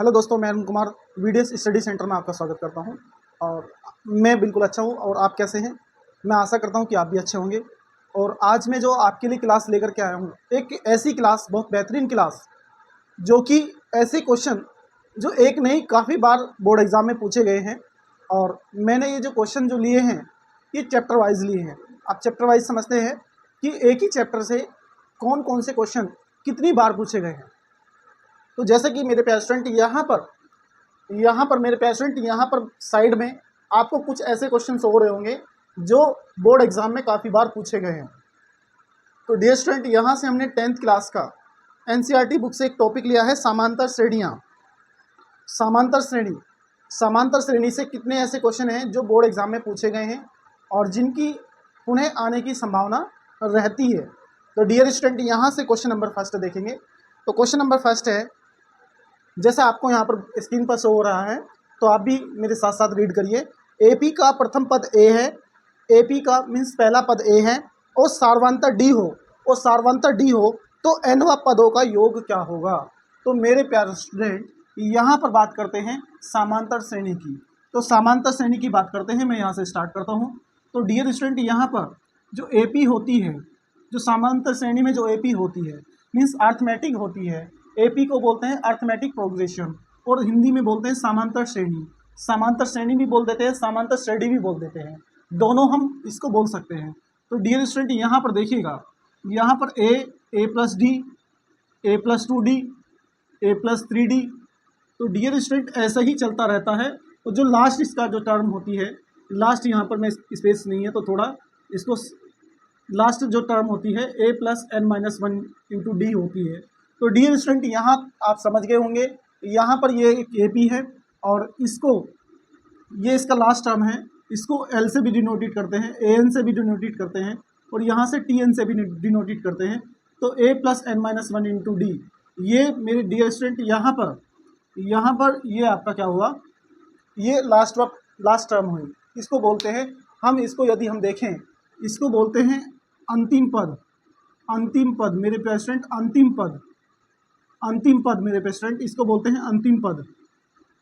Hello दोस्तों, मैं Arun Kumar वीडियस study centre में आपका स्वागत करता हूं। और मैं बिल्कुल अच्छा हूं। और आप कैसे हैं? मैं आशा करता हूं कि आप भी अच्छे होंगे। और आज मैं जो आपके लिए क्लास लेकर के आया हूं, एक ऐसी क्लास, बहुत बेहतरीन क्लास, जो कि ऐसे क्वेश्चन जो एक नहीं काफ़ी बार बोर्ड एग्ज़ाम में पूछे गए हैं। और मैंने ये जो क्वेश्चन जो लिए हैं, ये चैप्टर वाइज लिए हैं। आप चैप्टर वाइज समझते हैं कि एक ही चैप्टर से कौन कौन से क्वेश्चन कितनी बार पूछे गए हैं। तो जैसे कि मेरे प्यारे स्टूडेंट यहाँ पर साइड में आपको कुछ ऐसे क्वेश्चन हो रहे होंगे जो बोर्ड एग्जाम में काफ़ी बार पूछे गए हैं। तो डियर स्टूडेंट, यहाँ से हमने 10th क्लास का एनसीईआरटी बुक से एक टॉपिक लिया है, समांतर श्रेणियाँ। समांतर श्रेणी से कितने ऐसे क्वेश्चन हैं जो बोर्ड एग्जाम में पूछे गए हैं और जिनकी पुनः आने की संभावना रहती है। तो डियर स्टूडेंट, यहाँ से क्वेश्चन नंबर फर्स्ट देखेंगे। तो क्वेश्चन नंबर फर्स्ट है, जैसा आपको यहाँ पर स्क्रीन पर शो हो रहा है, तो आप भी मेरे साथ साथ रीड करिए। एपी का प्रथम पद ए है, एपी का मीन्स पहला पद ए है, और सार्वंतर डी हो तो एनवा पदों का योग क्या होगा। तो मेरे प्यारे स्टूडेंट, यहाँ पर बात करते हैं समांतर श्रेणी की। तो समांतर श्रेणी की बात करते हैं, मैं यहाँ से स्टार्ट करता हूँ। तो डियर स्टूडेंट, यहाँ पर जो एपी होती है, जो समांतर श्रेणी में जो एपी होती है मीन्स अर्थमेटिक होती है। एपी को बोलते हैं अर्थमेटिक प्रोग्रेशन, और हिंदी में बोलते हैं समांतर श्रेणी। समांतर श्रेणी भी बोल देते हैं, समांतर श्रेणी भी बोल देते हैं, दोनों हम इसको बोल सकते हैं। तो डियर स्टूडेंट, यहाँ पर देखिएगा, यहाँ पर ए प्लस डी, ए प्लस 2D, ए प्लस 3D। तो डियर स्टूडेंट, ऐसा ही चलता रहता है। तो जो लास्ट इसका जो टर्म होती है, लास्ट यहाँ पर मैं स्पेस नहीं है तो थोड़ा इसको, लास्ट जो टर्म होती है a plus N minus 1 into d होती है। तो डियर स्टूडेंट, यहाँ आप समझ गए होंगे, यहाँ पर ये एक ए पी है और इसको, ये इसका लास्ट टर्म है, इसको एल से भी डिनोटेट करते हैं, ए एन से भी डिनोटेट करते हैं, और यहाँ से टी एन से भी डिनोटेट करते हैं। तो a plus N minus 1 into d, ये मेरे डियर स्टूडेंट यहाँ पर ये आपका क्या हुआ, ये लास्ट टर्म हुई। इसको बोलते हैं हम, इसको यदि हम देखें, इसको बोलते हैं अंतिम पद मेरे प्रेसिडेंट, अंतिम पद मेरे प्रेसिडेंट, इसको बोलते हैं अंतिम पद।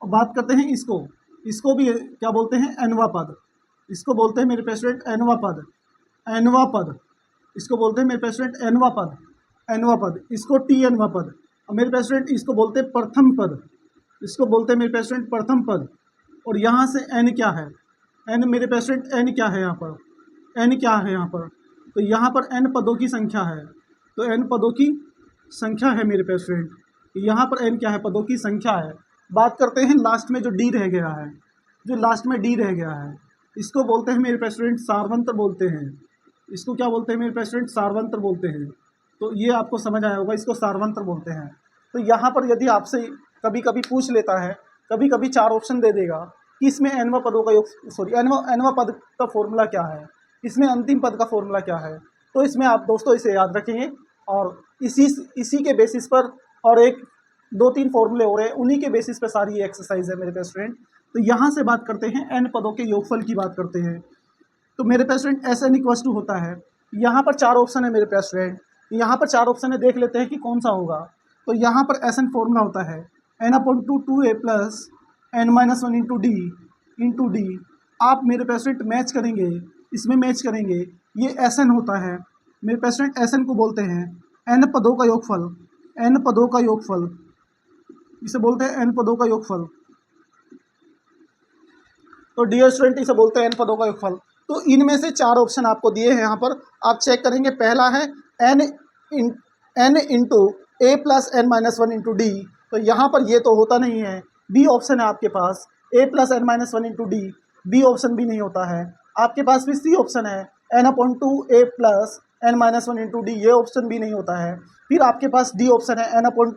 और बात करते हैं इसको भी क्या बोलते हैं, एनवा पद। इसको बोलते हैं मेरे प्रेसिडेंट एनवा पद, इसको बोलते हैं मेरे प्रेसिडेंट एनवा पद, इसको टी एनवा पद। और मेरे प्रेसिडेंट इसको बोलते हैं प्रथम पद, इसको बोलते हैं मेरे प्रेसिडेंट प्रथम पद। और यहाँ से एन क्या है, एन मेरे प्रेसिडेंट एन क्या है यहाँ पर, एन क्या है यहाँ पर, तो यहाँ पर एन पदों की संख्या है। तो एन पदों की संख्या है मेरे प्रेसिडेंट, यहाँ पर एन क्या है, पदों की संख्या है। बात करते हैं लास्ट में जो डी रह गया है, इसको बोलते हैं मेरे प्रेसिडेंट सार्वंत्र बोलते हैं। इसको क्या बोलते हैं मेरे प्रेसिडेंट, सार्वंत्र बोलते हैं। तो ये आपको समझ आया होगा, इसको सार्वंत्र बोलते हैं। तो यहाँ पर यदि आपसे कभी कभी पूछ लेता है, कभी कभी 4 ऑप्शन दे देगा कि इसमें एनवा पदों का योग, एनवा पद का फॉर्मूला क्या है, इसमें अंतिम पद का फॉर्मूला क्या है। तो इसमें आप दोस्तों इसे याद रखेंगे, और इसी के बेसिस पर, और एक 2-3 फॉर्मूले हो रहे हैं, उन्हीं के बेसिस पर सारी ये एक्सरसाइज है मेरे स्टूडेंट। तो यहाँ से बात करते हैं एन पदों के योगफल की बात करते हैं। तो मेरे student S N equals to होता है, यहाँ पर 4 ऑप्शन है मेरे स्टूडेंट, यहाँ पर 4 ऑप्शन है, देख लेते हैं कि कौन सा होगा। तो यहाँ पर एस एन फॉर्मूला होता है n upon 2 a plus N minus 1 into d. आप मेरे प्रेसिडेंट मैच करेंगे, इसमें मैच करेंगे, ये एस एन होता है मेरे प्रेसिडेंट, एस एन को बोलते हैं एन पदों का योगफल, इसे बोलते हैं एन पदों का योगफल। तो डियर स्टूडेंट, इसे बोलते हैं एन पदों का योगफल। तो इनमें से 4 ऑप्शन आपको दिए हैं, यहाँ पर आप चेक करेंगे। पहला है n into a plus N minus 1 into d. तो यहाँ पर ये तो होता नहीं है। बी ऑप्शन है आपके पास, a plus N minus 1 into d, B option भी नहीं होता है। आपके पास भी सी ऑप्शन है n upon 2 a plus N minus 1 into d, ये ऑप्शन भी नहीं होता है। फिर आपके पास डी ऑप्शन है n upon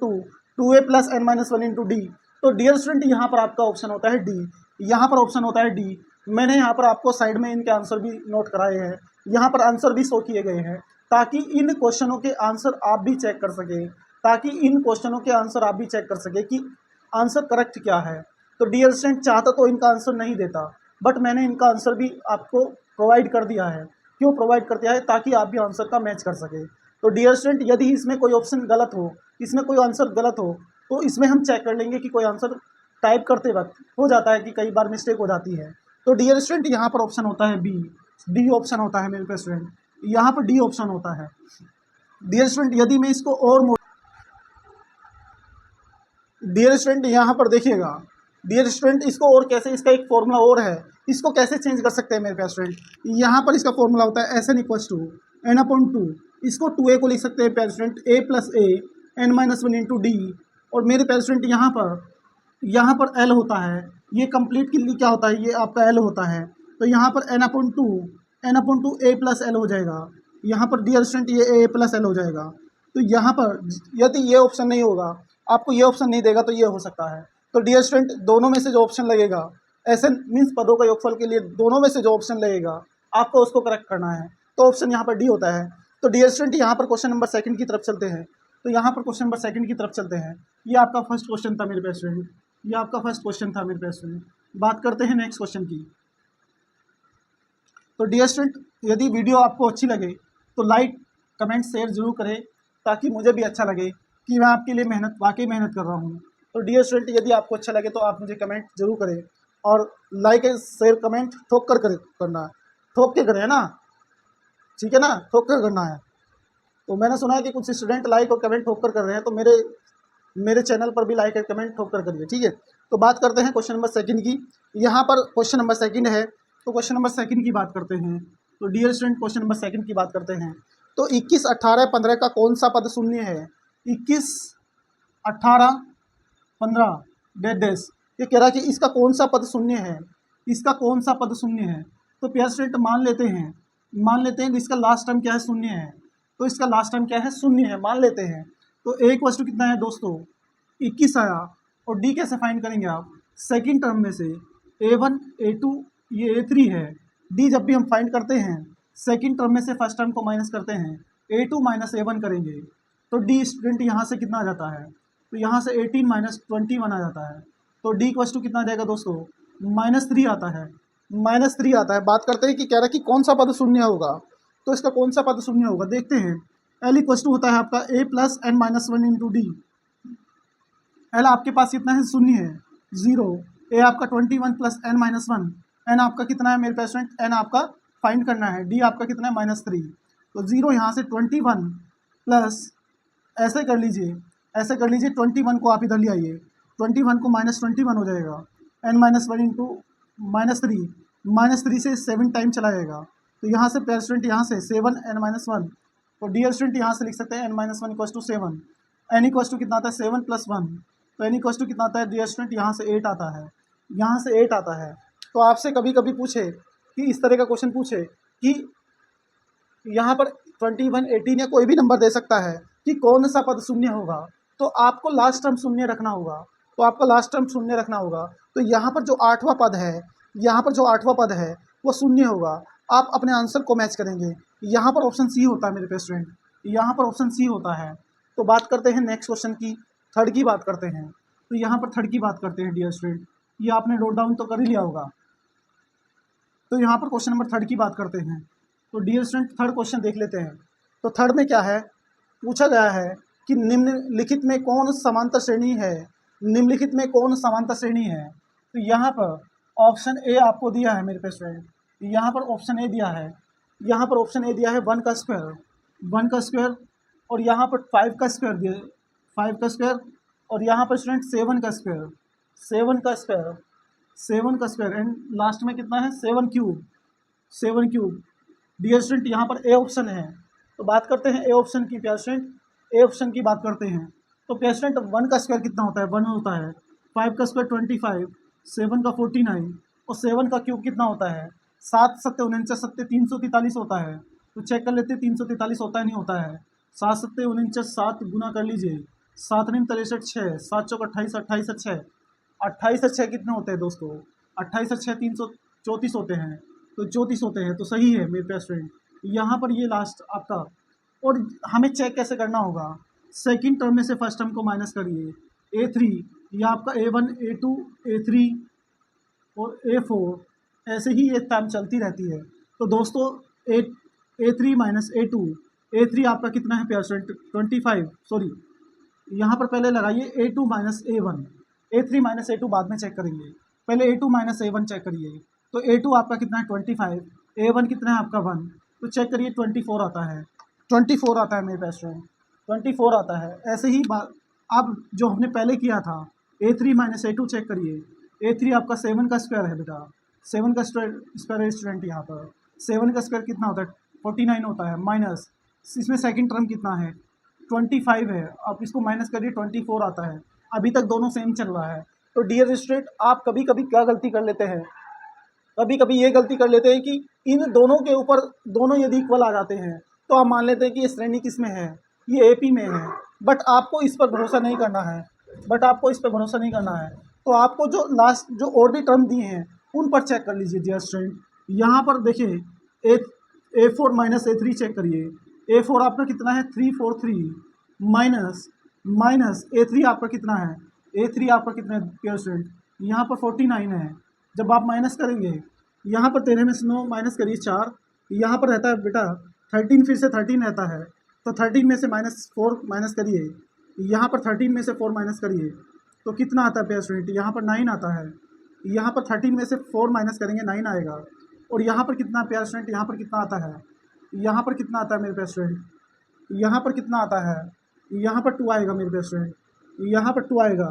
2 a plus N minus 1 into d. तो डियर स्टूडेंट, यहाँ पर आपका ऑप्शन होता है डी, यहाँ पर ऑप्शन होता है डी। मैंने यहाँ पर आपको साइड में इनके आंसर भी नोट कराए हैं, यहाँ पर आंसर भी शो किए गए हैं, ताकि इन क्वेश्चनों के आंसर आप भी चेक कर सकें, कि आंसर करेक्ट क्या है। तो डियर स्टूडेंट, चाहता तो इनका आंसर नहीं देता, बट मैंने इनका आंसर भी आपको प्रोवाइड कर दिया है। क्यों प्रोवाइड कर दिया है? ताकि आप भी आंसर का मैच कर सके। तो डियर स्टूडेंट, यदि इसमें कोई ऑप्शन गलत हो, इसमें कोई आंसर गलत हो, तो इसमें हम चेक कर लेंगे कि कोई आंसर टाइप करते वक्त हो जाता है कि कई बार मिस्टेक हो जाती है। तो डियर स्टूडेंट यहाँ पर ऑप्शन होता है बी, डी ऑप्शन होता है मेरे पे स्टूडेंट, यहाँ पर डी ऑप्शन होता है। डियर स्टूडेंट यदि मैं इसको और डियर स्टूडेंट यहाँ पर देखिएगा, डियर स्टूडेंट इसको और कैसे, इसका एक फॉर्मूला और है, इसको कैसे चेंज कर सकते हैं मेरे प्यारे स्टूडेंट। यहाँ पर इसका फॉर्मूला होता है S N equals to N upon two, इसको 2a को लिख सकते हैं प्यारे student a plus A N minus one into D. और मेरे प्यारे स्टूडेंट यहाँ पर l होता है, ये कंप्लीट के लिए क्या होता है, ये आपका l होता है। तो यहाँ पर N upon to A plus L हो जाएगा। यहाँ पर डियर स्टूडेंट ये ए प्लस एल हो जाएगा। तो यहाँ पर यदि ये ऑप्शन नहीं होगा, आपको ये ऑप्शन नहीं देगा, तो ये हो सकता है। तो डियर स्टूडेंट दोनों में से जो ऑप्शन लगेगा, ऐसे मीन्स पदों का योगफल के लिए दोनों में से जो ऑप्शन लगेगा आपको उसको करेक्ट करना है। तो ऑप्शन यहाँ पर डी होता है। तो डियर स्टूडेंट यहाँ पर क्वेश्चन नंबर सेकंड की तरफ चलते हैं। तो यहाँ पर क्वेश्चन नंबर सेकंड की तरफ चलते हैं। ये आपका फर्स्ट क्वेश्चन था मेरे प्यारे स्टूडेंट, ये आपका फर्स्ट क्वेश्चन था मेरे प्यारे स्टूडेंट। बात करते हैं नेक्स्ट क्वेश्चन की। तो डियर स्टूडेंट यदि वीडियो आपको अच्छी लगे तो लाइक कमेंट शेयर जरूर करें, ताकि मुझे भी अच्छा लगे कि मैं आपके लिए वाकई मेहनत कर रहा हूँ। तो डियर स्टूडेंट यदि आपको अच्छा लगे तो आप मुझे कमेंट जरूर करें, और लाइक एंड शेयर कमेंट ठोक कर करना है, ठोक के करें ना, ठीक है ना, ठोक कर करना है। तो मैंने सुना है कि कुछ स्टूडेंट लाइक और कमेंट ठोक कर रहे हैं, तो मेरे चैनल पर भी लाइक और कमेंट ठोक कर करिए, ठीक है। तो बात करते हैं क्वेश्चन नंबर सेकंड की। यहाँ पर क्वेश्चन नंबर सेकंड है, तो क्वेश्चन नंबर सेकंड की बात करते हैं। तो dear student question number second की बात करते हैं। तो 21, 18, 15 का कौन सा पद शून्य है। 21, 18, 15 डेश, ये कह रहा है कि इसका कौन सा पद शून्य है, इसका कौन सा पद शून्य है। तो प्यारे स्टूडेंट मान लेते हैं कि इसका लास्ट टर्म क्या है, शून्य है। तो इसका लास्ट टर्म क्या है, शून्य है, मान लेते हैं। तो एक वस्तु कितना है दोस्तों, 21 आया। और डी कैसे फाइंड करेंगे आप, सेकंड टर्म में से a1 a2 ये a3 है। डी जब भी हम फाइंड करते हैं सेकंड टर्म में से फर्स्ट टर्म को माइनस करते हैं, a2 माइनस a1 करेंगे। तो डी स्टूडेंट यहाँ से कितना आ जाता है, तो यहाँ से 18 माइनस 21 आ जाता है। तो डी इक्वल्स टू कितना आ जाएगा दोस्तों, -3 आता है, -3 आता है। बात करते हैं कि कह रहा है कि कौन सा पद शून्य होगा। तो इसका कौन सा पद शून्य होगा, देखते हैं। एल इक्वल्स टू होता है आपका a plus N minus one into D. L आपके पास कितना है, शून्य है, 0। ए आपका 21 plus N minus one, N आपका कितना है मेरे पेशेंट, एन आपका फाइंड करना है। डी आपका कितना है, -3। तो 0 यहाँ से 21 प्लस, ऐसे कर लीजिए 21 को आप इधर ले आइए, 21 को -21 हो जाएगा, एन माइनस वन इंटू -3 से 7 टाइम चला जाएगा। तो यहाँ से प्यारे स्टूडेंट यहाँ से 7 n माइनस वन। तो डियर स्टूडेंट यहाँ से लिख सकते हैं n minus one equals to 7, N equals to कितना आता है 7 + 1। तो एन इक्वल्स टू कितना आता है डियर स्टूडेंट, यहाँ से 8 आता है, यहाँ से 8 आता है। तो आपसे कभी कभी पूछे कि इस तरह का क्वेश्चन पूछे कि यहाँ पर 21, 18 या कोई भी नंबर दे सकता है कि कौन सा पद शून्य होगा, तो आपको लास्ट टर्म शून्य रखना होगा। तो यहाँ पर जो आठवां पद है वो शून्य होगा। आप अपने आंसर को मैच करेंगे। यहाँ पर ऑप्शन सी होता है मेरे पे स्टूडेंट, यहाँ पर ऑप्शन सी होता है। तो बात करते हैं नेक्स्ट क्वेश्चन की, थर्ड की बात करते हैं। तो यहाँ पर थर्ड की बात करते हैं डियर स्टूडेंट, ये आपने नोट डाउन तो कर ही लिया होगा। तो यहाँ पर क्वेश्चन नंबर थर्ड की बात करते हैं। तो डियर स्टूडेंट थर्ड क्वेश्चन देख लेते हैं। तो थर्ड में क्या है, पूछा गया है कि निम्नलिखित में कौन समांतर श्रेणी है। तो यहाँ पर ऑप्शन ए आपको दिया है मेरे पे स्टूडेंट, यहाँ पर ऑप्शन ए दिया है, 1 का स्क्वायर, और यहाँ पर 5 का स्क्वायर, और यहाँ पर स्टूडेंट 7 का स्क्वायर, एंड लास्ट में कितना है 7 क्यूब। डियर स्टूडेंट यहाँ पर ए ऑप्शन है। तो बात करते हैं ए ऑप्शन की, प्यारे स्टूडेंट ए ऑप्शन की बात करते हैं। तो प्यारे स्टूडेंट 1 का स्क्वायर कितना होता है, 1 होता है, 5 का स्क्वायर 25, 7 का 49, और 7 का क्यूब कितना होता है, 7 सत्ते 49 सत्ते 343 होता है। तो चेक कर लेते हैं 343 होता है नहीं होता है। 7 सत्ते 49, 7 गुना कर लीजिए, 7 × 63 6, 7 चौक 28, 28 से 6, 28 से 6 कितने होते हैं दोस्तों, 28 से 6 334 होते हैं। तो 34 होते हैं, तो सही है मेरे प्यारे स्टूडेंट। यहाँ पर ये लास्ट आपका, और हमें चेक कैसे करना होगा, सेकंड टर्म में से फर्स्ट टर्म को माइनस करिए, a3 या आपका a1 a2 a3 और a4, ऐसे ही ये टर्म चलती रहती है। तो दोस्तों a3 माइनस a2, a3 आपका कितना है प्यारे स्टूडेंट 25, सॉरी यहाँ पर पहले लगाइए A2 minus A1, A3 minus A2 बाद में चेक करेंगे, पहले A2 माइनस A1 चेक करिए। तो A2 आपका कितना है 25, A1 कितना है आपका 1, तो चेक करिए 24 आता है, 24 आता है मेरे पास में, 24 आता है। ऐसे ही बात अब जो हमने पहले किया था A3 माइनस A2 चेक करिए, A3 आपका 7 का स्क्वायर है बेटा, 7 का स्क्वायर है स्टूडेंट, यहाँ पर 7 का स्क्वायर कितना होता है 49 होता है, माइनस इसमें सेकंड टर्म कितना है 25 है, आप इसको माइनस करिए 24 आता है। अभी तक दोनों सेम चल रहा है। तो डियर स्टूडेंट आप कभी कभी क्या गलती कर लेते हैं, कभी कभी ये गलती कर लेते हैं कि इन दोनों के ऊपर दोनों यदि इक्वल आ जाते हैं तो आप मान लेते हैं कि ये श्रेणी किस में है, ये AP में है। बट आपको इस पर भरोसा नहीं करना है, तो आपको जो लास्ट जो और भी टर्म दिए हैं उन पर चेक कर लीजिए डियर स्टूडेंट। यहाँ पर देखिए A4 माइनस A3 चेक करिए, A4 आपका कितना है 343 माइनस A3 आपका कितना है, A3 आपका कितना है डियर स्टूडेंट, यहाँ पर 49 है। जब आप माइनस करेंगे यहाँ पर 13 में से 9 माइनस करिए 4, यहाँ पर रहता है बेटा 13, फिर से 13 रहता है, तो 13 में से -4 माइनस करिए, यहाँ पर 13 में से 4 माइनस करिए तो कितना आता है स्टूडेंट, यहाँ पर 9 आता है। यहाँ पर 13 में से 4 माइनस करेंगे 9 आएगा। और यहाँ पर कितना प्यार स्टूडेंट, यहाँ पर कितना आता है, यहाँ पर कितना आता है मेरे प्यार स्टूडेंट, यहाँ पर कितना आता है, यहाँ पर 2 आएगा मेरे प्यार स्टूडेंट, यहाँ पर 2 आएगा,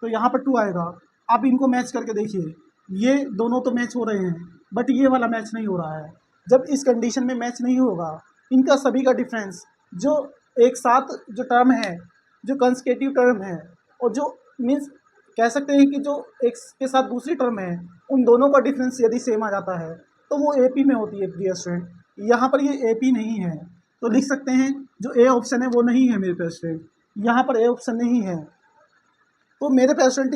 तो यहाँ पर 2 आएगा। आप इनको मैच करके देखिए, ये दोनों तो मैच हो रहे हैं बट ये वाला मैच नहीं हो रहा है। जब इस कंडीशन में मैच नहीं होगा, इनका सभी का डिफरेंस जो एक साथ जो टर्म है, जो कंसेक्यूटिव टर्म है और जो मीन्स कह सकते हैं कि जो एक के साथ दूसरी टर्म है, उन दोनों का डिफरेंस यदि सेम आ जाता है तो वो AP में होती है डियर स्टूडेंट। यहाँ पर ये AP नहीं है, तो लिख सकते हैं जो A ऑप्शन है वो नहीं है मेरे पास स्टूडेंट, यहाँ पर A ऑप्शन नहीं है। तो मेरे पास स्टूडेंट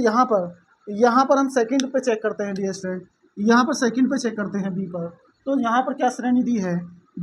यहाँ पर हम सेकंड पे चेक करते हैं डियर स्टूडेंट, यहाँ पर सेकंड पे चेक करते हैं B पर। तो यहाँ पर क्या श्रेणी दी है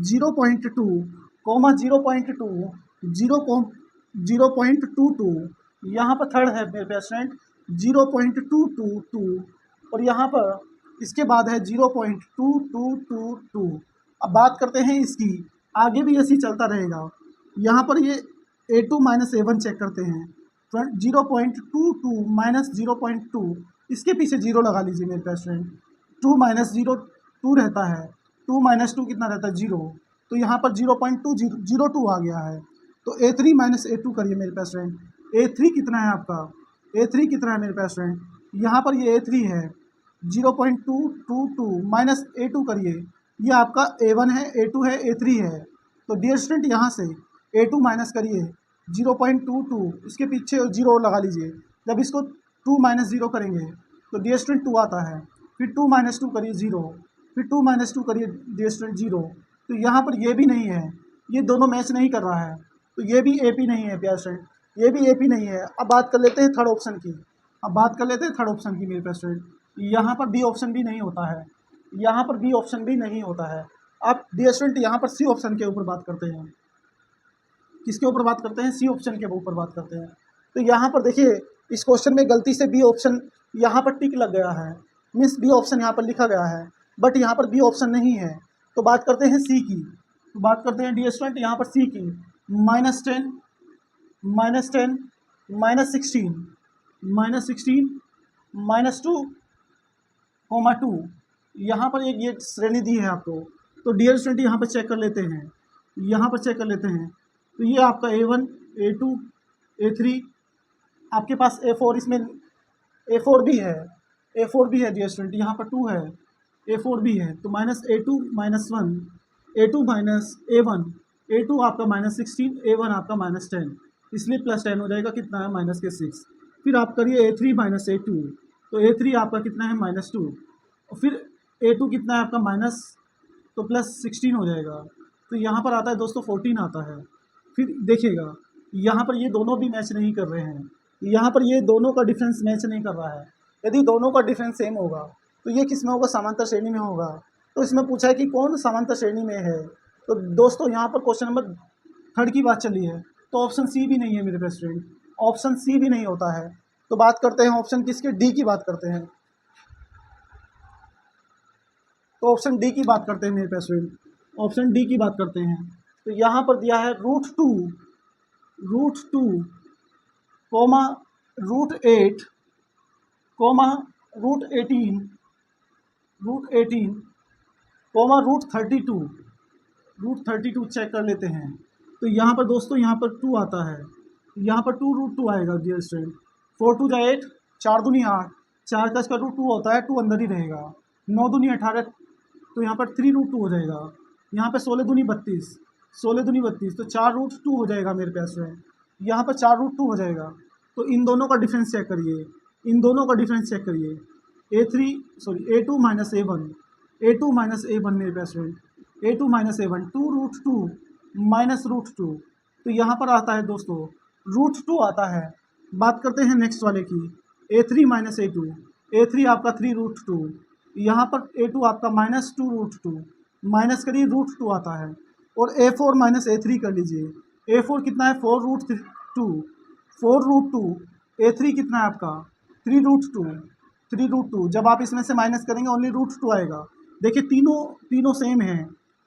0.2, 0.2, 0.22, यहाँ पर थर्ड है मेरे पास स्टूडेंट 0.222 और यहाँ पर इसके बाद है 0.2222। अब बात करते हैं इसकी, आगे भी ऐसे ही चलता रहेगा। यहाँ पर ये A2 माइनस A1 चेक करते हैं, 0.22 माइनस 0.2, इसके पीछे 0 लगा लीजिए मेरे पास फ्रेंड, 2 माइनस 0 2 रहता है, 2 माइनस 2 कितना रहता है 0, तो यहाँ पर 0.202 आ गया है। तो A3 माइनस A2 करिए मेरे पास फ्रेंड, A3 कितना है आपका, A3 कितना है मेरे पास फ्रेंड, यहाँ पर ये A3 है 0.222 माइनस A2 करिए, ये आपका A1 है, A2 है, A3 है। तो डियर स्टूडेंट यहाँ से A2 माइनस करिए 0.22, इसके पीछे 0 लगा लीजिए। जब इसको 2 माइनस 0 करेंगे तो डियर स्टूडेंट 2 आता है, फिर 2 माइनस 2 करिए 0, फिर 2 माइनस 2 करिए डियर स्टूडेंट 0। तो यहाँ पर ये भी नहीं है, ये दोनों मैच नहीं कर रहा है, तो ये भी AP नहीं है प्यार स्टूडेंट, ये भी AP नहीं है। अब बात कर लेते हैं थर्ड ऑप्शन की, मेरे पास स्टूडेंट, यहाँ पर B ऑप्शन भी नहीं होता है, यहाँ पर B ऑप्शन भी नहीं होता है। आप डियर स्टूडेंट यहाँ पर C ऑप्शन के ऊपर बात करते हैं, किसके ऊपर बात करते हैं, C ऑप्शन के ऊपर बात करते हैं। तो यहाँ पर देखिए इस क्वेश्चन में गलती से B ऑप्शन यहाँ पर टिक लग गया है, मीन्स B ऑप्शन यहाँ पर लिखा गया है बट यहाँ पर B ऑप्शन नहीं है। तो बात करते हैं C की, तो बात करते हैं डियर स्टूडेंट यहाँ पर C की, -10 -10 -16 -2 2, यहाँ पर एक ये श्रेणी दी है आपको। तो डियर स्टूडेंट यहाँ पर चेक कर लेते हैं, तो ये आपका A1 A2 A3, आपके पास A4, इसमें A4 भी है, डियर स्टूडेंट, यहाँ पर 2 है, A4 भी है। तो -A2 -1, A2 minus A1, A2 आपका -16, A1 आपका -10, इसलिए +10 हो जाएगा, कितना है -6। फिर आप करिए A3 माइनस A2, तो A3 आपका कितना है -2, और फिर A2 कितना है आपका माइनस, तो +16 हो जाएगा। तो यहाँ पर आता है दोस्तों 14 आता है। फिर देखिएगा यहाँ पर ये दोनों भी मैच नहीं कर रहे हैं, यहाँ पर ये दोनों का डिफरेंस मैच नहीं कर रहा है। यदि दोनों का डिफरेंस सेम होगा तो ये किस में होगा, समांतर श्रेणी में होगा। तो इसमें पूछा है कि कौन समांतर श्रेणी में है। तो दोस्तों यहाँ पर क्वेश्चन नंबर 3 की बात चली है, तो ऑप्शन C भी नहीं है मेरे पास स्टूडेंट, ऑप्शन C भी नहीं होता है। तो बात करते हैं ऑप्शन किसके, D की बात करते हैं। तो ऑप्शन D की बात करते हैं मेरे पास स्टूडेंट, ऑप्शन D की बात करते हैं। तो यहाँ पर दिया है √2 √2 कोमा √8 कोमा √18 कोमा √32 चेक कर लेते हैं। तो यहाँ पर दोस्तों यहाँ पर 2 आता है, यहाँ पर 2 √2 आएगा डियर स्टूडेंट। 4 2 8, 4 दूनी 8, 4 का इसका √2 होता है, 2 अंदर ही रहेगा। 9 दूनी 18, तो यहाँ पर 3 √2 हो जाएगा। यहाँ पर 16 दूनी 32, 16 दूनी 32, तो 4 √2 हो जाएगा मेरे पास में। यहाँ पर 4 √2 हो जाएगा। तो इन दोनों का डिफरेंस चेक करिए, इन दोनों का डिफरेंस चेक करिए। A2 माइनस A1 मेरे पास में। A2 माइनस A1, 2 √2 माइनस √2, तो यहाँ पर आता है दोस्तों √2 आता है। बात करते हैं नेक्स्ट वाले की, A3 माइनस A2, A3 आपका 3 √2, यहाँ पर A2 आपका माइनस 2 √2, माइनस करिए √2 आता है। और A4 माइनस A3 कर लीजिए, A4 कितना है 4 √2, A3 कितना है आपका 3 √2। जब आप इसमें से माइनस करेंगे ओनली √2 आएगा। देखिए तीनों सेम है,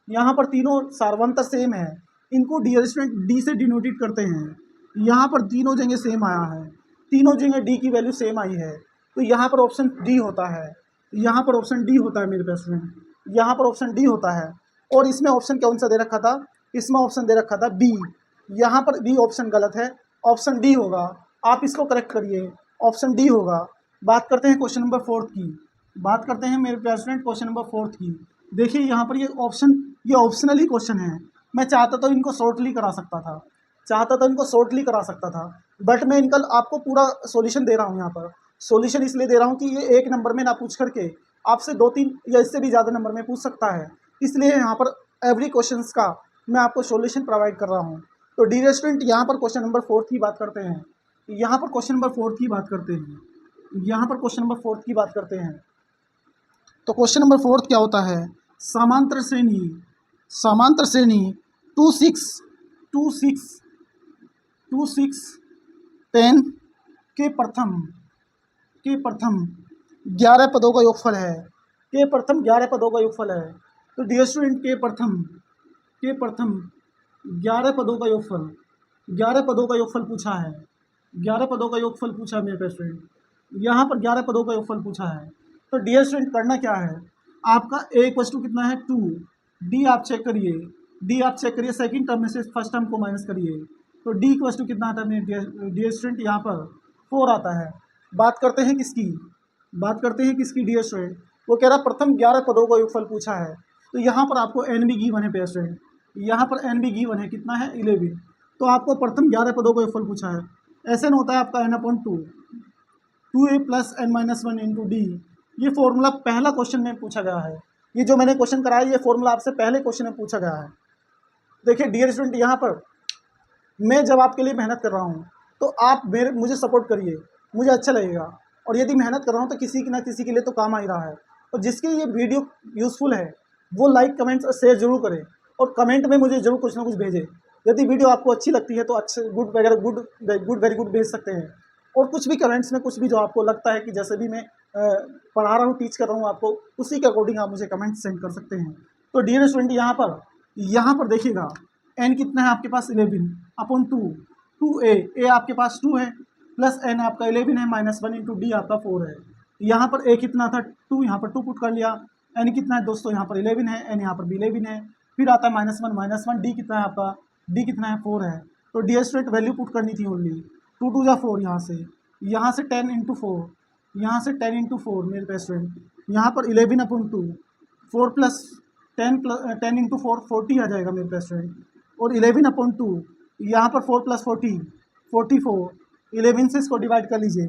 यहाँ पर तीनों सार्वंतर सेम है, इनको डियर स्टूडेंट डी से डिनोटेड करते हैं। यहाँ पर तीनों जगह सेम आया है, तीनों जगह डी की वैल्यू सेम आई है, तो यहाँ पर ऑप्शन डी होता है, यहाँ पर ऑप्शन डी होता है मेरे पास में, यहाँ पर ऑप्शन डी होता है। और इसमें ऑप्शन कौन सा दे रखा था, इसमें ऑप्शन दे रखा था बी, यहाँ पर बी ऑप्शन गलत है, ऑप्शन डी होगा। आप इसको करेक्ट करिए, ऑप्शन डी होगा। बात करते हैं क्वेश्चन नंबर 4 की, बात करते हैं मेरे प्यारे स्टूडेंट क्वेश्चन नंबर 4 की। देखिए यहाँ पर ये ऑप्शनल ही क्वेश्चन है। मैं चाहता तो इनको शॉर्टली करा सकता था, बट मैं इनका आपको पूरा सॉल्यूशन दे रहा हूँ। यहाँ पर सॉल्यूशन इसलिए दे रहा हूँ कि ये एक नंबर में ना पूछ करके आपसे 2-3 या इससे भी ज़्यादा नंबर में पूछ सकता है, इसलिए यहाँ पर एवरी क्वेश्चन का मैं आपको सॉल्यूशन प्रोवाइड कर रहा हूँ। तो डियर स्टूडेंट यहाँ पर क्वेश्चन नंबर 4 की बात करते हैं, यहाँ पर क्वेश्चन नंबर 4 की बात करते हैं, यहाँ पर क्वेश्चन नंबर 4 की बात करते हैं। तो क्वेश्चन नंबर 4 क्या होता है, समांतर श्रेणी 2 6 10 के प्रथम 11 पदों का योगफल है, के प्रथम 11 पदों का योगफल है। तो डियर स्टूडेंट के प्रथम 11 पदों का योगफल, 11 पदों का योगफल पूछा है, 11 पदों का योगफल पूछा है मेरे स्टूडेंट, यहाँ पर 11 पदों का योगफल पूछा है। तो डियर स्टूडेंट करना क्या है, आपका A इक्वल टू कितना है 2, डी आप चेक करिए, सेकंड टर्म में से फर्स्ट टर्म को माइनस करिए, तो D इक्वल टू कितना आता है डियर स्टूडेंट, यहाँ पर 4 आता है। बात करते हैं किसकी डियर स्टूडेंट, वो कह रहा प्रथम 11 पदों का योगफल पूछा है। तो यहाँ पर आपको n भी गिवन है स्टूडेंट, यहाँ पर n भी गिवन है, कितना है 11। तो आपको प्रथम 11 पदों का योगफल पूछा है, ऐसे न होता है आपका n/2 2a + n-1 into d. ये फॉर्मूला पहला क्वेश्चन में पूछा गया है, ये जो मैंने क्वेश्चन कराया ये फॉर्मूला आपसे पहले क्वेश्चन में पूछा गया है। देखिए डियर स्टूडेंट यहाँ पर मैं जब आपके लिए मेहनत कर रहा हूँ तो आप मुझे सपोर्ट करिए, मुझे अच्छा लगेगा। और यदि मेहनत कर रहा हूँ तो किसी ना किसी के लिए तो काम आ ही रहा है। और जिसके ये वीडियो यूज़फुल है वो लाइक कमेंट्स और शेयर जरूर करें, और कमेंट में मुझे जरूर कुछ ना कुछ भेजें। यदि वीडियो आपको अच्छी लगती है तो अच्छे गुड वेरी गुड भेज सकते हैं। और कुछ भी कमेंट्स में कुछ भी जो आपको लगता है कि जैसे भी मैं पढ़ा रहा हूँ, टीच कर रहा हूँ आपको, उसी के अकॉर्डिंग आप मुझे कमेंट सेंड कर सकते हैं। तो डियर स्टूडेंट यहाँ पर देखिएगा n कितना है आपके पास 11/2, 2a आपके पास 2 है, प्लस n आपका 11 है, -1 इंटू डी आपका 4 है। यहाँ पर a कितना था 2, यहाँ पर 2 पुट कर लिया। n कितना है दोस्तों, यहाँ पर 11 है, n यहाँ पर भी 11 है, फिर आता है -1 डी कितना है आपका, डी कितना है 4 है। तो डियर स्टूडेंट वैल्यू पुट करनी थी ओनली, 2 2 जा 4, यहाँ से 10 इंटू 4, यहाँ से 10 इंटू 4 मेरे पास स्टूडेंट, यहाँ पर 11/2, 4 प्लस 10 इंटू 4 40 आ जाएगा मेरे पास स्टूडेंट। और 11/2 यहाँ पर 4 प्लस 40 44, 11 से इसको डिवाइड कर लीजिए,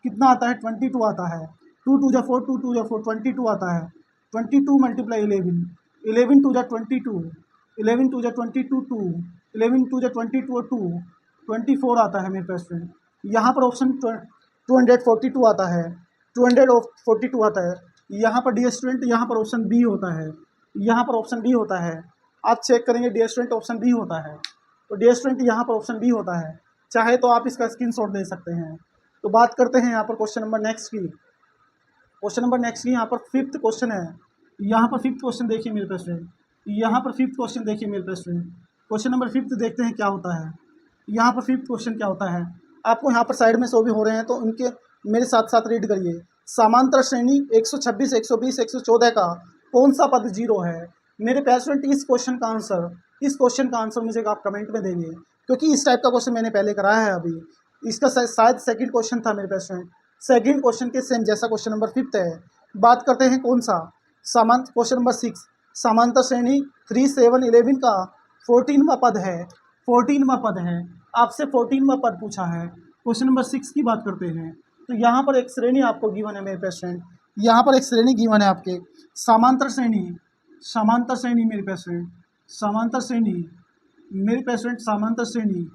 कितना आता है 22 आता है। 2 2 जा 4, 2 2 जा 4, 22 आता है। 22 मल्टीप्लाई 11, 11 2 जा 22, 11 2 जा 22 2, 11 2 जा 22 और 2 24 आता है मेरे पास फ्रेंड। यहाँ पर ऑप्शन 242 आता है, 242 आता है। यहाँ पर डियर स्टूडेंट यहाँ पर ऑप्शन बी होता है, यहाँ पर ऑप्शन बी होता है। आप चेक करेंगे डियर स्टूडेंट ऑप्शन बी होता है। तो डियर स्टूडेंट यहाँ पर ऑप्शन बी होता है, चाहे तो आप इसका स्क्रीनशॉट ले सकते हैं। तो बात करते हैं यहाँ पर क्वेश्चन नंबर नेक्स्ट की। यहाँ पर 5th क्वेश्चन है। यहाँ पर 5th क्वेश्चन देखिए मेरे पास, यहाँ पर 5th क्वेश्चन देखिए मेरे पास। क्वेश्चन नंबर 5th देखते हैं क्या होता है। यहाँ पर फिफ्थ क्वेश्चन क्या होता है, आपको यहाँ पर साइड में शो भी हो रहे हैं तो उनके मेरे साथ साथ रीड करिए। समांतर श्रेणी 126, 120, 114 का कौन सा पद 0 है? मेरे प्यारे स्टूडेंट इस क्वेश्चन का आंसर मुझे आप कमेंट में देंगे, क्योंकि इस टाइप का क्वेश्चन मैंने पहले कराया है अभी। इसका शायद सेकंड क्वेश्चन था मेरे प्यारे स्टूडेंट। सेकंड क्वेश्चन के सेम जैसा क्वेश्चन नंबर 5 है। बात करते हैं कौन सा, क्वेश्चन नंबर 6 समांतर श्रेणी 3, 7, 11 का 14वां पद है। 14वां पद है, आपसे 14वां पद पूछा है। क्वेश्चन नंबर 6 की बात करते हैं तो यहाँ पर एक श्रेणी आपको गिवन है मेरे पेशेंट, यहाँ पर एक श्रेणी गिवन है आपके समांतर श्रेणी मेरे पेशेंट, समांतर श्रेणी मेरे पेशेंट, समांतर श्रेणी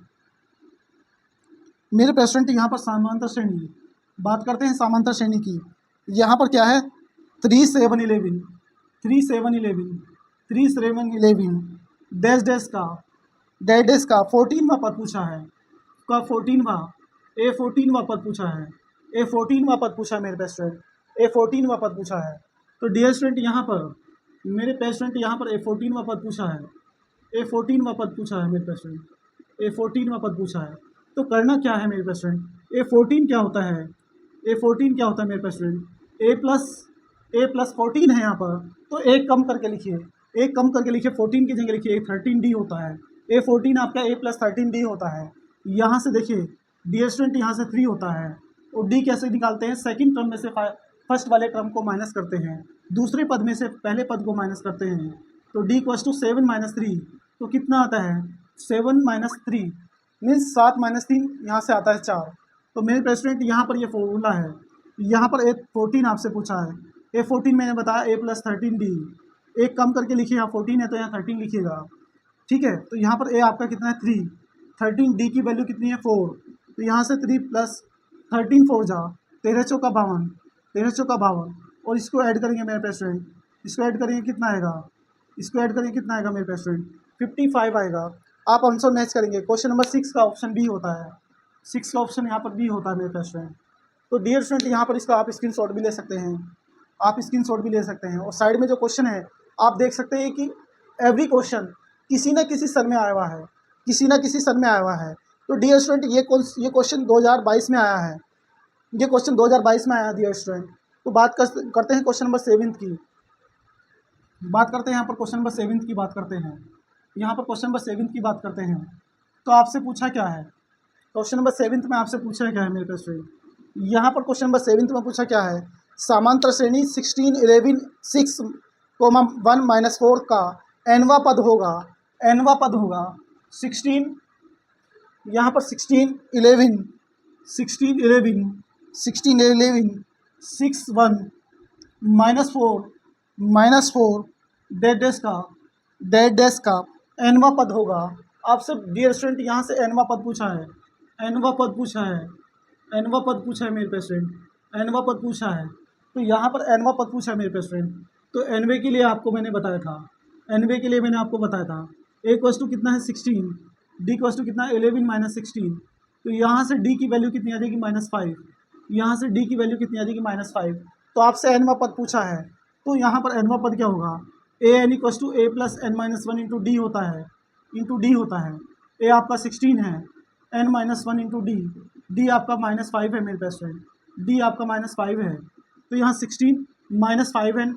मेरे पेशेंट, यहाँ पर समांतर श्रेणी बात करते हैं समांतर श्रेणी की। यहाँ पर क्या है 3, 7, 11 3, 7, 11 3, 7, 11 डैश डैश का 14वां पद पूछा है। का 14वां पद पूछा है। ए 14वां पद पूछा है मेरे पेशेंट, ए 14वां पद पूछा है। तो डियर स्टूडेंट यहाँ पर मेरे पेशेंट यहाँ पर ए 14वां पद पूछा है, ए 14वां पद पूछा है मेरे पेशेंट, ए 14वां पद पूछा है। तो करना क्या है मेरे पेशेंट, ए 14 क्या होता है, ए 14 क्या होता है मेरे पेशेंट, ए प्लस 14 है यहाँ पर, तो एक कम करके लिखिए, एक कम करके लिखिए, 14 की जगह लिखिए 13D होता है। ए 14 आपका ए प्लस 13D होता है। यहाँ से देखिए डियर स्टूडेंट यहाँ से 3 होता है, और डी कैसे निकालते हैं, सेकंड टर्म में से फर्स्ट वाले टर्म को माइनस करते हैं, दूसरे पद में से पहले पद को माइनस करते हैं। तो डी इक्वल्स टू 7 - 3, तो कितना आता है 7 - 3 मीन्स 7 - 3, यहाँ से आता है 4। तो मेरे प्रेसिडेंट यहाँ पर ये फॉर्मूला है। यहाँ पर ए 14 आपसे पूछा है, ए 14 मैंने बताया ए प्लस 13D, एक कम करके लिखिए, यहाँ 14 है तो यहाँ 13 लिखिएगा, ठीक है। तो यहाँ पर ए आपका कितना है 3, 13D की वैल्यू कितनी है 4, तो यहाँ से 3 + 13 4 जा 13 चौका 52, 13 चौका 52, और इसको ऐड करेंगे मेरे पेशेंट, इसको ऐड करेंगे कितना आएगा, इसको ऐड करेंगे कितना आएगा मेरे पेशेंट 55 आएगा। आप आंसर मैच करेंगे। क्वेश्चन नंबर 6 का ऑप्शन बी होता है, 6 का ऑप्शन यहाँ पर बी होता है मेरे पेशेंट। तो डियर स्टूडेंट यहाँ पर इसका आप स्क्रीनशॉट भी ले सकते हैं, आप स्क्रीनशॉट भी ले सकते हैं, और साइड में जो क्वेश्चन है आप देख सकते हैं कि एवरी क्वेश्चन किसी न किसी सन में आया हुआ है, किसी न किसी सन में आया हुआ है। तो डियर स्टूडेंट ये क्वेश्चन 2022 में आया है, ये क्वेश्चन 2022 में आया डियर स्टूडेंट। तो बात करते हैं क्वेश्चन नंबर 7 की, बात करते हैं यहाँ पर क्वेश्चन नंबर 7 की बात करते हैं, यहाँ पर क्वेश्चन नंबर 7 की बात करते हैं। तो आपसे पूछा क्या है, क्वेश्चन नंबर 7 में आपसे पूछा क्या है मेरे पास, यहाँ पर क्वेश्चन नंबर 7 में पूछा क्या है, समांतर श्रेणी 16, 11, 6, 1 - 4 का nवां पद होगा, nवां पद होगा 16, यहाँ पर 16, 11, 16, 11, 16, 11, 6, 1 - 4 डैश का nवां पद होगा। आपसे डियर स्टूडेंट यहाँ से nवां पद पूछा है, nवां पद पूछा है, nवां पद पूछा है मेरे पेशेंट, nवां पद पूछा है। तो यहाँ पर nवां पद पूछा है मेरे पेशेंट। तो nवे के लिए आपको मैंने बताया था, nवे के लिए मैंने आपको बताया था a = कितना है 16, d = कितना है 11 - 16। तो यहाँ से d की वैल्यू कितनी आ जाएगी -5, यहाँ से d की वैल्यू कितनी आ जाएगी -5। तो आपसे nवां पद पूछा है, तो यहाँ पर nवां पद क्या होगा, an = a + n - 1 × d होता है, d होता है। a आपका 16 है, n - 1 × d आपका -5 है मेरे पेशेंट, d आपका -5 है। तो यहाँ 16 -5n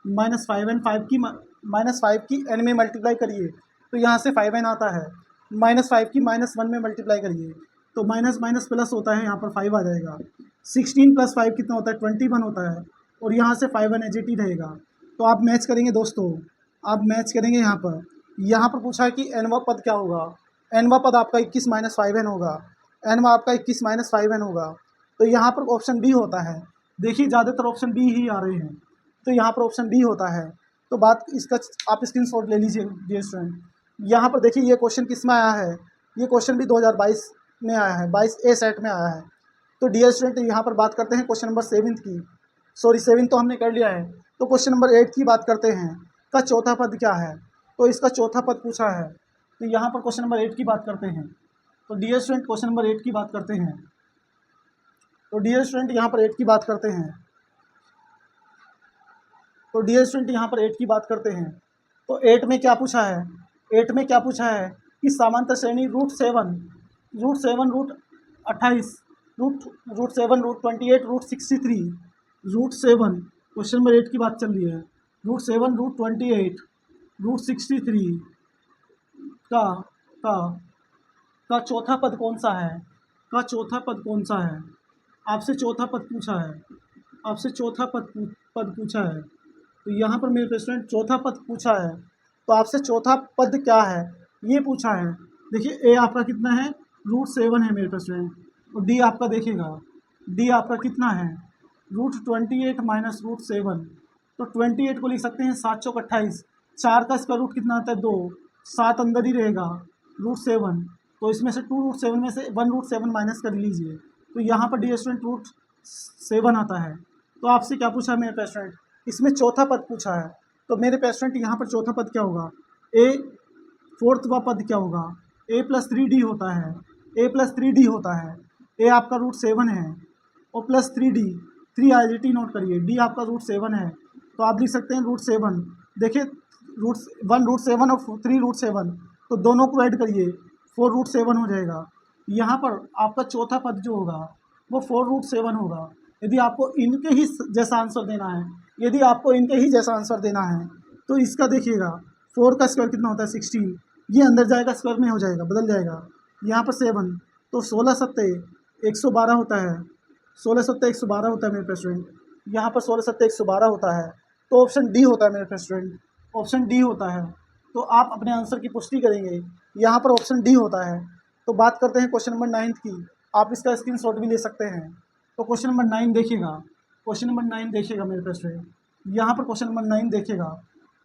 -5 की n में मल्टीप्लाई करिए, तो यहाँ से 5n आता है, -5 की -1 में मल्टीप्लाई करिए, तो माइनस माइनस प्लस होता है, यहाँ पर 5 आ जाएगा। 16 + 5 कितना होता है 21 होता है, और यहाँ से 5n एजेटी रहेगा। तो आप मैच करेंगे दोस्तों, आप मैच करेंगे यहाँ पर पूछा है कि nवां पद क्या होगा, nवां पद आपका 21 - 5n होगा, nवां आपका 21 - 5n होगा। तो यहाँ पर ऑप्शन बी होता है। देखिए ज़्यादातर ऑप्शन बी ही आ रहे हैं, तो यहाँ पर ऑप्शन बी होता है। तो बात इसका आप स्क्रीनशॉट ले लीजिए डियर स्टूडेंट। यहाँ पर देखिए ये क्वेश्चन किस में आया है, ये क्वेश्चन भी 2022 में आया है, 22A सेट में आया है। तो डियर स्टूडेंट यहाँ पर बात करते हैं क्वेश्चन नंबर 7 की, सॉरी 7 तो हमने कर लिया है। तो क्वेश्चन नंबर 8 की बात करते हैं, का चौथा पद क्या है, तो इसका चौथा पद पूछा है। तो यहाँ पर क्वेश्चन नंबर 8 की बात करते हैं। तो डियर स्टूडेंट क्वेश्चन नंबर 8 की बात करते हैं, तो डियर स्टूडेंट यहाँ पर 8 की बात करते हैं, तो डियर स्टूडेंट यहाँ पर 8 की बात करते हैं। तो 8 में क्या पूछा है, 8 में क्या पूछा है कि समांतर श्रेणी √7 √7 √28 √7 √28 √63 √7 क्वेश्चन नंबर 8 की बात चल रही है। √7 √28 √63 का का का चौथा पद कौन सा है? का चौथा पद कौन सा है? आपसे चौथा पद पूछा है, आपसे चौथा पद पूछा है। तो यहाँ पर मेरे स्टूडेंट चौथा पद पूछा है, तो आपसे चौथा पद क्या है ये पूछा है। देखिए ए आपका कितना है, √7 है मेरे स्टूडेंट, और डी आपका देखेगा, डी आपका कितना है, √28 माइनस √7। तो 28 को लिख सकते हैं 7 चौक 28, 4 का स्क्वायर रूट कितना आता है 2, 7 अंदर ही रहेगा √7। तो इसमें से 2√7 में से 1√7 माइनस कर लीजिए, तो यहाँ पर डी स्टूडेंट √7 आता है। तो आपसे क्या पूछा है मेरे पेस्टेंट, इसमें चौथा पद पूछा है। तो मेरे पेस्टेंट यहाँ पर चौथा पद क्या होगा, ए फोर्थवा पद क्या होगा, a+3d होता है, a+3d होता है। ए आपका √7 है और +3d, 3 आइडेंटिटी नोट करिए, डी आपका √7 है। तो आप लिख सकते हैं √7। देखिए √1 और 3 √7, तो दोनों को ऐड करिए, 4 √7 हो जाएगा। यहाँ पर आपका चौथा पद जो होगा वो 4 √7 होगा। यदि आपको इनके ही जैसा आंसर देना है, यदि आपको इनके ही जैसा आंसर देना है तो इसका देखिएगा, 4 का स्क्वायर कितना होता है 16, ये अंदर जाएगा स्क्वायर में हो जाएगा, बदल जाएगा। यहाँ पर 7, तो 16 सत्ते 112 होता है, 16 सत्ते 112 होता है मेरे स्टूडेंट। यहाँ पर 16 सत्ते 112 होता है, तो ऑप्शन डी होता है मेरे स्टूडेंट, ऑप्शन डी होता है। तो आप अपने आंसर की पुष्टि करेंगे, यहाँ पर ऑप्शन डी होता है। तो बात करते हैं क्वेश्चन नंबर 9 की, आप इसका स्क्रीनशॉट भी ले सकते हैं। तो क्वेश्चन नंबर 9 देखिएगा, क्वेश्चन नंबर 9 देखिएगा मेरे स्टूडेंट, यहाँ पर क्वेश्चन नंबर 9 देखिएगा।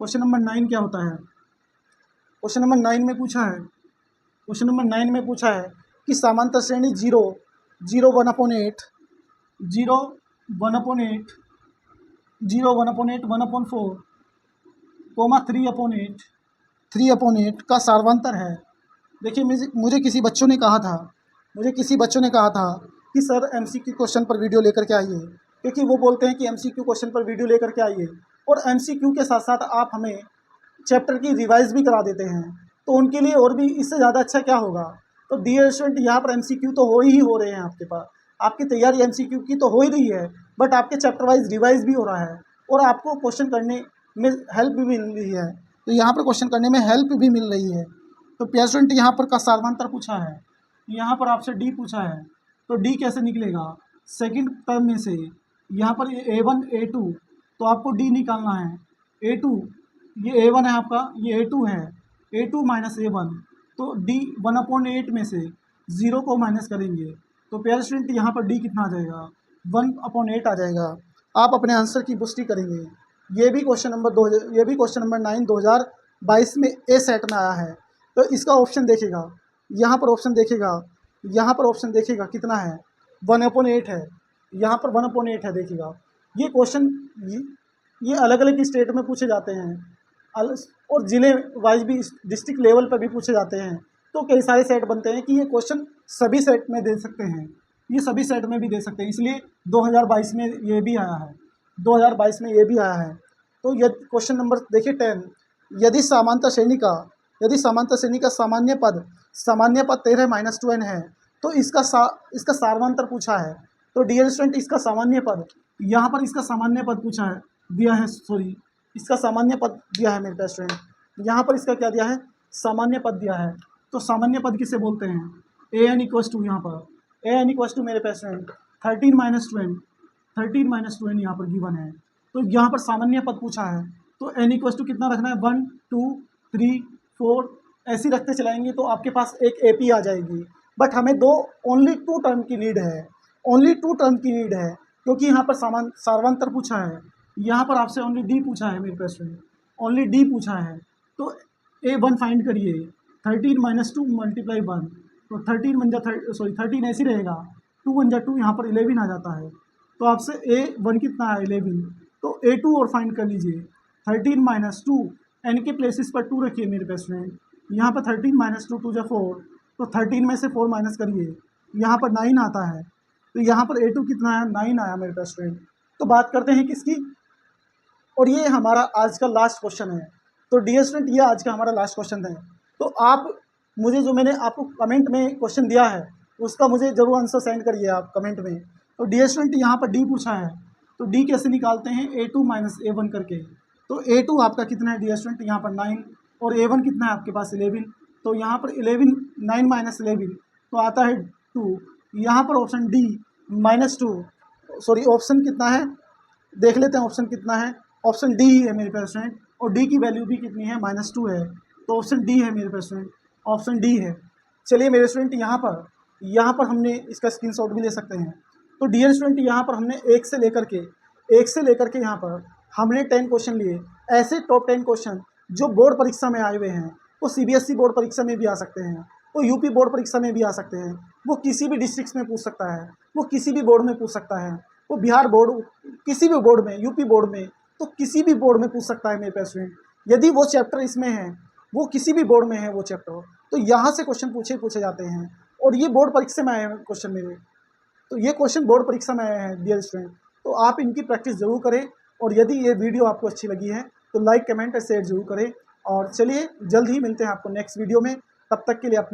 क्वेश्चन नंबर 9 क्या होता है, क्वेश्चन नंबर 9 में पूछा है, क्वेश्चन नंबर 9 में पूछा है कि समांतर श्रेणी 0 0 1/8 0 1/8 0 1/8 1/4 3/8 3/8 का सार्वंतर है। देखिए मुझे किसी बच्चों ने कहा था, कि सर MCQ क्वेश्चन पर वीडियो लेकर के आइए, क्योंकि वो बोलते हैं कि MCQ क्वेश्चन पर वीडियो लेकर के आइए और MCQ के साथ साथ आप हमें चैप्टर की रिवाइज भी करा देते हैं, तो उनके लिए और भी इससे ज़्यादा अच्छा क्या होगा। तो डियर स्टूडेंट, यहाँ पर MCQ तो हो रहे हैं आपके पास, आपकी तैयारी MCQ की तो हो ही रही है, बट आपके चैप्टर वाइज रिवाइज भी हो रहा है और आपको क्वेश्चन करने में हेल्प भी मिल रही है। तो यहाँ पर क्वेश्चन करने में हेल्प भी मिल रही है। तो प्यारे स्टूडेंट, यहाँ पर का सार्वंतर पूछा है, यहाँ पर आपसे डी पूछा है, तो डी कैसे निकलेगा, सेकंड टर्म में से यहाँ पर A1 A2, तो आपको डी निकालना है। A2, ये A1 है आपका, ये A2 है, A2 माइनस A1, तो डी 1/8 में से 0 को माइनस करेंगे, तो प्यारे स्टूडेंट यहाँ पर डी कितना आ जाएगा, 1/8 आ जाएगा। आप अपने आंसर की पुष्टि करेंगे। ये भी क्वेश्चन नंबर 9 2022 में ए सेट में आया है। तो इसका ऑप्शन देखेगा, यहाँ पर ऑप्शन देखेगा कितना है, 1/8 है, यहाँ पर 1/8 है। देखिएगा ये क्वेश्चन ये अलग अलग स्टेट में पूछे जाते हैं और ज़िले वाइज भी, डिस्ट्रिक्ट लेवल पर भी पूछे जाते हैं। तो कई सारे सेट बनते हैं कि ये क्वेश्चन सभी सेट में दे सकते हैं, ये सभी सेट में भी दे सकते हैं, इसलिए 2022 में ये भी आया है, 2022 में ये भी आया है। तो यदि क्वेश्चन नंबर देखिए 10, यदि समांतर श्रेणी का सामान्य पद 13 माइनस 2n है, तो इसका सार्वंतर पूछा है। तो डियर स्टूडेंट, इसका सामान्य पद, यहाँ पर इसका सामान्य पद पूछा है, दिया है, सॉरी इसका सामान्य पद दिया है मेरे स्टूडेंट, यहाँ पर इसका क्या दिया है, सामान्य पद दिया है। तो सामान्य पद किसे बोलते हैं, an = यहाँ पर an = मेरे स्टूडेंट 13 माइनस 2n यहाँ पर गिवन है। तो यहाँ पर सामान्य पद पूछा है, तो n = कितना रखना है, 1 2 3 4 ऐसे रखते चलाएंगे तो आपके पास एक AP आ जाएगी। बट हमें ओनली टू टर्म की नीड है, क्योंकि यहाँ पर सार्वंतर पूछा है, यहाँ पर आपसे ओनली डी पूछा है मेरे क्वेश्चन, ओनली डी पूछा है। तो A1 फाइंड करिए, 13 माइनस 2 मल्टीप्लाई 1, तो 13 ऐसे रहेगा, 2 1 2 यहाँ पर 11 आ जाता है। तो आपसे A1 कितना है 11, तो A2 और फाइंड कर लीजिए, 13 माइनस 2, n के प्लेसेस पर 2 रखिए मेरे बेस्ट फ्रेंड, यहाँ पर 13 माइनस 2 2 4, तो 13 में से 4 माइनस करिए, यहाँ पर 9 आता है। तो यहाँ पर A2 कितना है, 9 आया मेरे बेस्ट फ्रेंड। तो बात करते हैं किसकी, और ये हमारा आज का लास्ट क्वेश्चन है। तो डियर स्टूडेंट, ये आज का हमारा लास्ट क्वेश्चन है। तो आप मुझे जो मैंने आपको कमेंट में क्वेश्चन दिया है उसका मुझे ज़रूर आंसर सेंड करिए आप कमेंट में। तो डियर स्टूडेंट यहाँ पर डी पूछा है, तो डी कैसे निकालते हैं, A2 माइनस A1 करके। तो A2 आपका कितना है डियर स्टूडेंट, यहाँ पर 9, और A1 कितना है आपके पास 11। तो यहाँ पर 11 9 माइनस 11 तो आता है 2। यहाँ पर ऑप्शन डी -2, सॉरी ऑप्शन कितना है देख लेते हैं, ऑप्शन कितना है, ऑप्शन डी है मेरे पास स्टूडेंट, और डी की वैल्यू भी कितनी है -2 है। तो ऑप्शन डी है मेरे पास स्टूडेंट, ऑप्शन डी है। चलिए मेरे स्टूडेंट यहाँ पर हमने इसका स्क्रीनशॉट भी ले सकते हैं। तो डियर स्टूडेंट यहाँ पर हमने एक से लेकर के यहाँ पर हमने 10 क्वेश्चन लिए, ऐसे टॉप 10 क्वेश्चन जो बोर्ड परीक्षा में आए हुए हैं। वो CBSE बोर्ड परीक्षा में भी आ सकते हैं, वो यूपी बोर्ड परीक्षा में भी आ सकते हैं, वो किसी भी डिस्ट्रिक्ट में पूछ सकता है, वो किसी भी बोर्ड में पूछ सकता है, वो बिहार बोर्ड किसी भी बोर्ड में, यूपी बोर्ड में, तो किसी भी बोर्ड में पूछ सकता है मेरे पास स्टूडेंट। यदि वो चैप्टर इसमें है, वो किसी भी बोर्ड में है वो चैप्टर, तो यहाँ से क्वेश्चन पूछे जाते हैं। और ये बोर्ड परीक्षा में आए हैं क्वेश्चन मेरे, तो ये क्वेश्चन बोर्ड परीक्षा में आए हैं डियर स्टूडेंट। तो आप इनकी प्रैक्टिस ज़रूर करें, और यदि ये वीडियो आपको अच्छी लगी है तो लाइक कमेंट और शेयर जरूर करें। और चलिए जल्द ही मिलते हैं आपको नेक्स्ट वीडियो में, तब तक के लिए अपने